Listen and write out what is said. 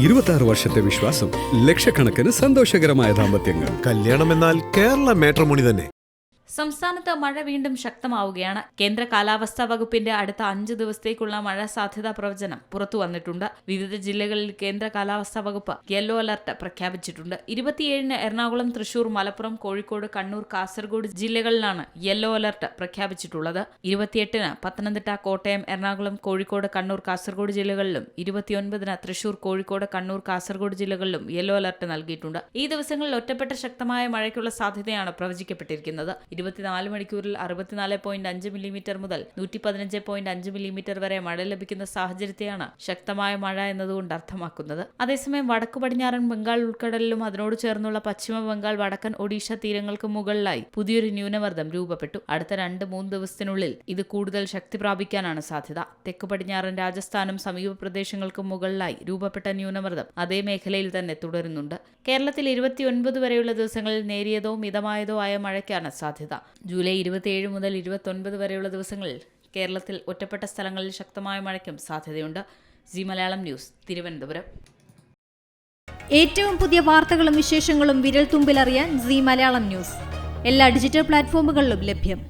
26 വർഷത്തെ വിശ്വാസം, ലക്ഷക്കണക്കിന് സന്തോഷകരമായ ദാമ്പത്യങ്ങൾ. കല്യാണം എന്നാൽ കേരള മാട്രിമോണി തന്നെ. സംസ്ഥാനത്ത് മഴ വീണ്ടും ശക്തമാവുകയാണ്. കേന്ദ്ര കാലാവസ്ഥാ വകുപ്പിന്റെ അടുത്ത 5 ദിവസത്തേക്കുള്ള മഴ സാധ്യതാ പ്രവചനം പുറത്തു വന്നിട്ടുണ്ട്. വിവിധ ജില്ലകളിൽ കേന്ദ്ര കാലാവസ്ഥാ വകുപ്പ് യെല്ലോ അലർട്ട് പ്രഖ്യാപിച്ചിട്ടുണ്ട്. 27-ന് എറണാകുളം, തൃശൂർ, മലപ്പുറം, കോഴിക്കോട്, കണ്ണൂർ, കാസർഗോഡ് ജില്ലകളിലാണ് യെല്ലോ അലർട്ട് പ്രഖ്യാപിച്ചിട്ടുള്ളത്. 28-ന് പത്തനംതിട്ട, കോട്ടയം, എറണാകുളം, കോഴിക്കോട്, കണ്ണൂർ, കാസർഗോഡ് ജില്ലകളിലും 29-ന് തൃശൂർ, കോഴിക്കോട്, കണ്ണൂർ, കാസർഗോഡ് ജില്ലകളിലും യെല്ലോ അലർട്ട് നൽകിയിട്ടുണ്ട്. ഈ ദിവസങ്ങളിൽ ഒറ്റപ്പെട്ട ശക്തമായ മഴയ്ക്കുള്ള സാധ്യതയാണ് പ്രവചിക്കപ്പെട്ടിരിക്കുന്നത്. 24 മണിക്കൂറിൽ 64.5 മില്ലിമീറ്റർ മുതൽ 115.5 മില്ലിമീറ്റർ വരെ മഴ ലഭിക്കുന്ന സാഹചര്യത്തെയാണ് ശക്തമായ മഴ എന്നതുകൊണ്ട് അർത്ഥമാക്കുന്നത്. അതേസമയം വടക്കു പടിഞ്ഞാറൻ ബംഗാൾ ഉൾക്കടലിലും അതിനോട് ചേർന്നുള്ള പശ്ചിമ ബംഗാൾ, വടക്കൻ ഒഡീഷ തീരങ്ങൾക്ക് മുകളിലായി പുതിയൊരു ന്യൂനമർദ്ദം രൂപപ്പെട്ടു. അടുത്ത 2-3 ദിവസത്തിനുള്ളിൽ ഇത് കൂടുതൽ ശക്തി പ്രാപിക്കാനാണ് സാധ്യത. തെക്കു പടിഞ്ഞാറൻ രാജസ്ഥാനും സമീപ പ്രദേശങ്ങൾക്കും മുകളിലായി രൂപപ്പെട്ട ന്യൂനമർദ്ദം അതേ മേഖലയിൽ തന്നെ തുടരുന്നുണ്ട്. കേരളത്തിൽ 29 വരെയുള്ള ദിവസങ്ങളിൽ നേരിയതോ മിതമായതോ ആയ മഴയ്ക്കാണ് സാധ്യത. ജൂലൈ 27 മുതൽ 29 വരെയുള്ള ദിവസങ്ങളിൽ കേരളത്തിൽ ഒറ്റപ്പെട്ട സ്ഥലങ്ങളിൽ ശക്തമായ മഴയ്ക്കും സാധ്യതയുണ്ട്. C Malayalam news, Thiruvananthapuram. ഏറ്റവും പുതിയ വാർത്തകളും വിശേഷങ്ങളും വിരൽ തുമ്പിലറിയാൻ സി മലയാളം ന്യൂസ് എല്ലാ ഡിജിറ്റൽ പ്ലാറ്റ്ഫോമുകളിലും ലഭ്യം.